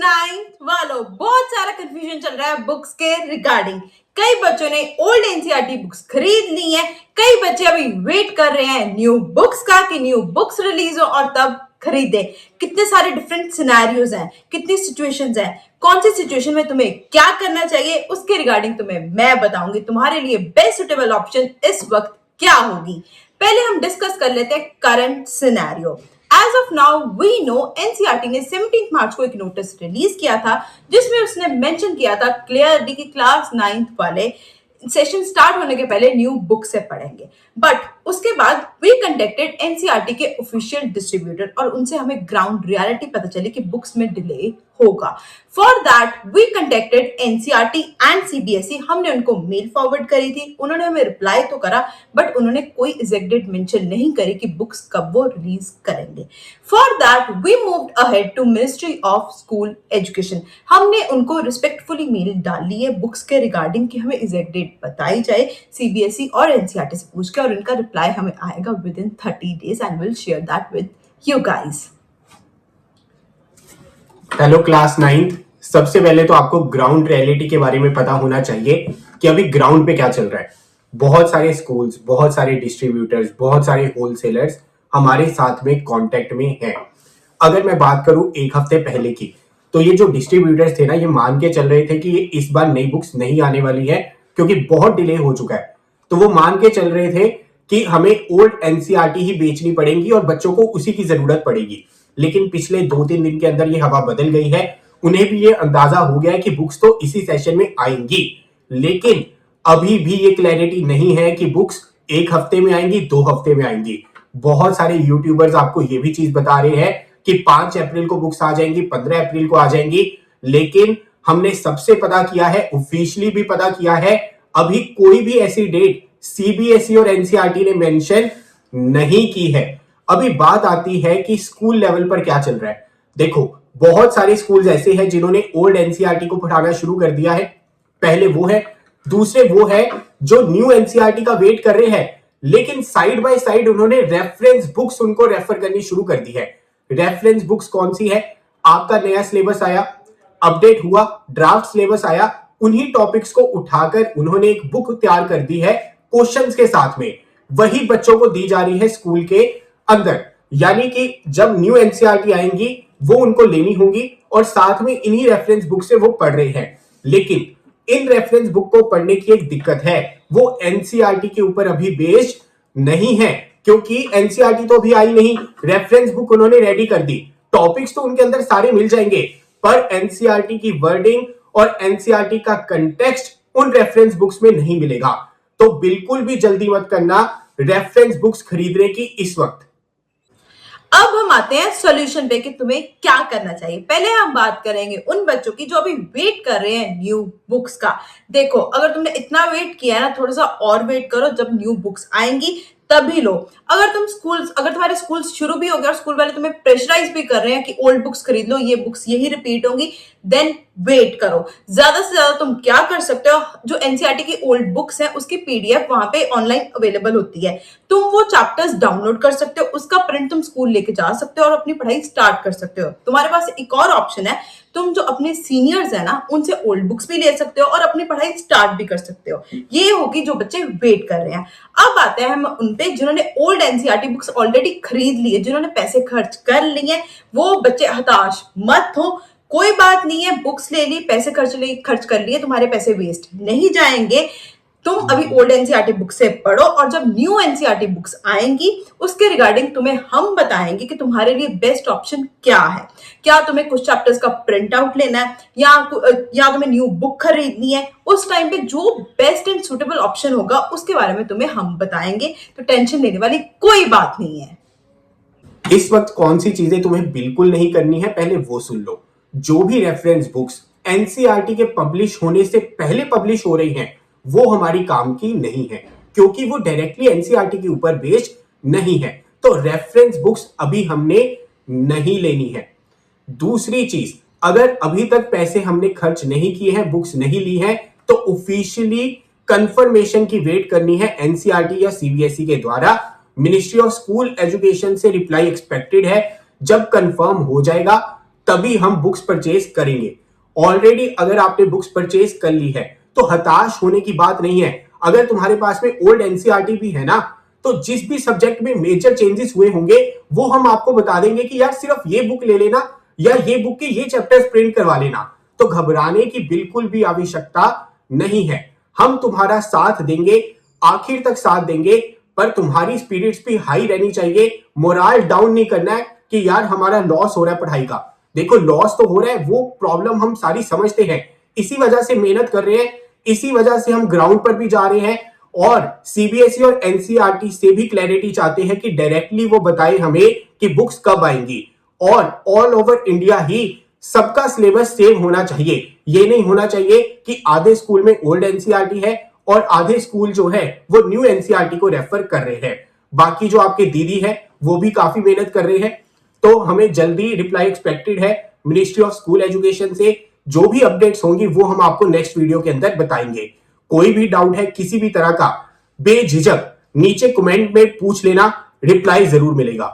Ninth वालों, बहुत सारा कंफ्यूजन चल रहा है बुक्स के रिगार्डिंग। कई बच्चों ने ओल्ड एनसीईआरटी बुक्स खरीद ली हैं, कई बच्चे अभी वेट कर रहे हैं न्यू बुक्स का कि न्यू बुक्स रिलीज हो और तब खरीदे। कितने सारे डिफरेंट सिनेरियोज हैं, कितनी सिचुएशंस हैं, कौन सी सिचुएशन में तुम्हें क्या करना चाहिए, उसके रिगार्डिंग तुम्हें मैं बताऊंगी। तुम्हारे लिए बेस्ट सुटेबल ऑप्शन इस वक्त क्या होगी। पहले हम डिस्कस कर लेते हैं current scenario. As of now we know NCERT ने 17 मार्च को एक नोटिस रिलीज किया था जिसमें उसने मेंशन किया था क्लियरली कि क्लास 9th वाले सेशन स्टार्ट होने के पहले न्यू बुक से पढ़ेंगे। बट उसके बाद वी कंटेक्टेड एनसीईआरटी के ऑफिशियल डिस्ट्रीब्यूटर और उनसे हमें ग्राउंड रियलिटी पता चली कि बुक्स में डिले होगा। For that we contacted NCERT and CBSE. हमने उनको मेल फॉरवर्ड करी थी, उन्होंने हमें रिप्लाई तो करा बट उन्होंने कोई एग्जैक्ट डेट मेंशन नहीं करी कि बुक्स कब वो रिलीज करेंगे। For that we moved ahead to ministry of school education. हमने उनको रिस्पेक्टफुली मेल डाली है बुक्स के रिगार्डिंग कि हमें एग्जैक्ट डेट बताई जाए सीबीएसई और एनसीईआरटी से पूछ के, और इनका रिप्लाई हमें आएगा with in 30 days and will share that with you guys. Hello class 9th। सबसे पहले तो आपको ग्राउंड रियलिटी के बारे में पता होना चाहिए कि अभी ग्राउंड पे क्या चल रहा है। बहुत सारे स्कूल्स, बहुत सारे डिस्ट्रीब्यूटर्स, बहुत सारे होलसेलर्स हमारे साथ में कांटेक्ट में हैं। अगर मैं बात करूं एक हफ्ते पहले की, तो ये जो डिस्ट्रीब्यूटर्स थे ना, ये मान के चल रहे थे कि ये इस बार नई बुक्स नहीं आने वाली है क्योंकि बहुत डिले हो चुका है। तो वो मान के चल रहे थे कि हमें ओल्ड एनसीईआरटी ही बेचनी पड़ेगी और बच्चों को उसी की जरूरत पड़ेगी। लेकिन पिछले 2-3 दिन के अंदर ये हवा बदल गई है। उन्हें भी ये अंदाजा हो गया है कि बुक्स तो इसी सेशन में आएंगी, लेकिन अभी भी ये क्लैरिटी नहीं है कि बुक्स एक हफ्ते में आएंगी, 2 हफ्ते में आएंगी। बहुत सारे यूट्यूबर्स आपको ये भी चीज बता रहे हैं कि 5 अप्रैल को बुक्स आ जाएंगी, 15 अप्रैल को आ जाएंगी। लेकिन हमने सबसे पता किया है, ऑफिशियली भी पता किया है, अभी कोई भी ऐसी डेट सीबीएसई और एनसीईआरटी ने मेंशन नहीं की है। अभी बात आती है कि स्कूल लेवल पर क्या चल रहा है। देखो, बहुत सारे स्कूल्स ऐसे हैं जिन्होंने ओल्ड एनसीईआरटी को पढ़ाना शुरू कर दिया है। पहले वो है, दूसरे वो है जो न्यू एनसीईआरटी का वेट कर रहे हैं, लेकिन साइड बाय साइड उन्होंने रेफरेंस बुक्स उनको रेफर करनी शुरू कर दी है। रेफरेंस बुक्स कौन सी है? आपका नया सिलेबस आया, अपडेट हुआ, ड्राफ्ट सिलेबस आया, उन्हीं टॉपिक्स को उठाकर उन्होंने एक बुक तैयार कर दी है क्वेश्चंस के साथ में। वही बच्चों को दी जा रही है स्कूल के अंदर। यानी कि जब न्यू एनसीईआरटी आएंगी वो उनको लेनी होंगी और साथ में इन्हीं रेफरेंस बुक से वो पढ़ रहे हैं। लेकिन इन रेफरेंस बुक को पढ़ने की एक दिक्कत है, वो एनसीईआरटी के ऊपर अभी बेस्ड नहीं है, क्योंकि एनसीईआरटी तो अभी आई नहीं। रेफरेंस बुक उन्होंने रेडी कर दी, टॉपिक्स तो उनके अंदर सारे मिल जाएंगे, पर एनसीईआरटी की वर्डिंग और एनसीईआरटी का कंटेक्स्ट उन रेफरेंस बुक्स में नहीं मिलेगा। तो बिल्कुल भी जल्दी मत करना रेफरेंस बुक्स खरीदने की इस वक्त। अब हम आते हैं सॉल्यूशन पे कि तुम्हें क्या करना चाहिए। पहले हम बात करेंगे उन बच्चों की जो अभी वेट कर रहे हैं न्यू बुक्स का। देखो, अगर तुमने इतना वेट किया है ना, थोड़ा सा और वेट करो, जब न्यू बुक्स आएंगी तभी लो। अगर तुम्हारे स्कूल शुरू भी हो गया और स्कूल वाले तुम्हें प्रेशराइज भी कर रहे हैं कि ओल्ड बुक्स खरीद लो, ये बुक्स यही रिपीट होंगी, देन वेट करो। ज्यादा से ज्यादा तुम क्या कर सकते हो, जो एनसीईआरटी की ओल्ड बुक्स हैं उसकी पीडीएफ वहां पे ऑनलाइन अवेलेबल होती है, तुम वो चैप्टर्स डाउनलोड कर सकते हो, उसका प्रिंट तुम स्कूल लेके जा सकते हो और अपनी पढ़ाई स्टार्ट कर सकते हो। तुम्हारे पास एक और ऑप्शन है, तुम जो अपने सीनियर्स है ना उनसे ओल्ड बुक्स भी ले सकते हो और अपनी पढ़ाई स्टार्ट भी कर सकते हो। ये होगी जो बच्चे वेट कर रहे हैं। अब आते हैं हम उन पे जिन्होंने ओल्ड एनसीईआरटी बुक्स ऑलरेडी खरीद ली है, जिन्होंने पैसे खर्च कर लिए। वो बच्चे हताश मत हो, कोई बात नहीं है, बुक्स ले ली, पैसे खर्च कर लिए, तुम्हारे पैसे वेस्ट नहीं जाएंगे। तुम अभी ओल्ड एनसीईआरटी बुक से पढ़ो और जब न्यू एनसीईआरटी बुक्स आएंगी उसके रिगार्डिंग तुम्हें हम बताएंगे कि तुम्हारे लिए बेस्ट ऑप्शन क्या है। क्या तुम्हें कुछ चैप्टर्स का प्रिंट आउट लेना है या तुम्हें न्यू बुक खरीदनी है, उस टाइम पे जो बेस्ट एंड सुटेबल ऑप्शन होगा उसके बारे में तुम्हें हम बताएंगे। तो टेंशन लेने वाली कोई बात नहीं है। इस वक्त कौन सी चीजें तुम्हें बिल्कुल नहीं करनी है, पहले वो सुन लो। जो भी रेफरेंस बुक्स एनसीईआरटी के पब्लिश होने से पहले पब्लिश हो रही हैं, वो हमारी काम की नहीं है, क्योंकि वो डायरेक्टली एनसीईआरटी के ऊपर बेस्ड नहीं है। तो रेफरेंस बुक्स अभी हमने नहीं लेनी है। दूसरी चीज, अगर अभी तक पैसे हमने खर्च नहीं किए हैं, बुक्स नहीं ली है, तो ऑफिशियली कंफर्मेशन की वेट करनी है एनसीईआरटी या सीबीएसई के द्वारा। मिनिस्ट्री ऑफ स्कूल एजुकेशन से रिप्लाई एक्सपेक्टेड है। जब कंफर्म हो जाएगा तभी हम बुक्स परचेज करेंगे। ऑलरेडी अगर आपने बुक्स परचेज कर ली है तो हताश होने की बात नहीं है। अगर तुम्हारे पास में ओल्ड एनसीईआरटी भी है ना, तो जिस भी सब्जेक्ट में मेजर चेंजेस हुए होंगे वो हम आपको बता देंगे कि यार सिर्फ ये बुक ले लेना या ये बुक के ये चैप्टर्स प्रिंट करवा लेना। तो घबराने की बिल्कुल भी आवश्यकता नहीं है। हम तुम्हारा साथ देंगे, आखिर तक साथ देंगे, पर तुम्हारी स्पिरिट्स भी हाई रहनी चाहिए। मोरल डाउन नहीं करना है कि यार हमारा लॉस हो रहा है पढ़ाई का। देखो लॉस तो हो रहा है, वो प्रॉब्लम हम सारी समझते हैं, इसी वजह से मेहनत कर रहे हैं, इसी वजह से हम ग्राउंड पर भी जा रहे हैं और सीबीएसई और एनसीईआरटी से भी क्लैरिटी चाहते हैं कि डायरेक्टली वो बताए हमें कि बुक्स कब आएंगी। और ऑल ओवर इंडिया ही सबका सिलेबस सेम होना चाहिए। ये नहीं होना चाहिए कि आधे स्कूल में ओल्ड एनसीईआरटी है और आधे स्कूल जो है वो न्यू एनसीईआरटी को रेफर कर रहे हैं। बाकी जो आपके दीदी है वो भी काफी मेहनत कर रहे हैं। तो हमें जल्दी रिप्लाई एक्सपेक्टेड है मिनिस्ट्री ऑफ स्कूल एजुकेशन से। जो भी अपडेट्स होंगी वो हम आपको नेक्स्ट वीडियो के अंदर बताएंगे। कोई भी डाउट है किसी भी तरह का, बेझिझक नीचे कमेंट में पूछ लेना, रिप्लाई जरूर मिलेगा।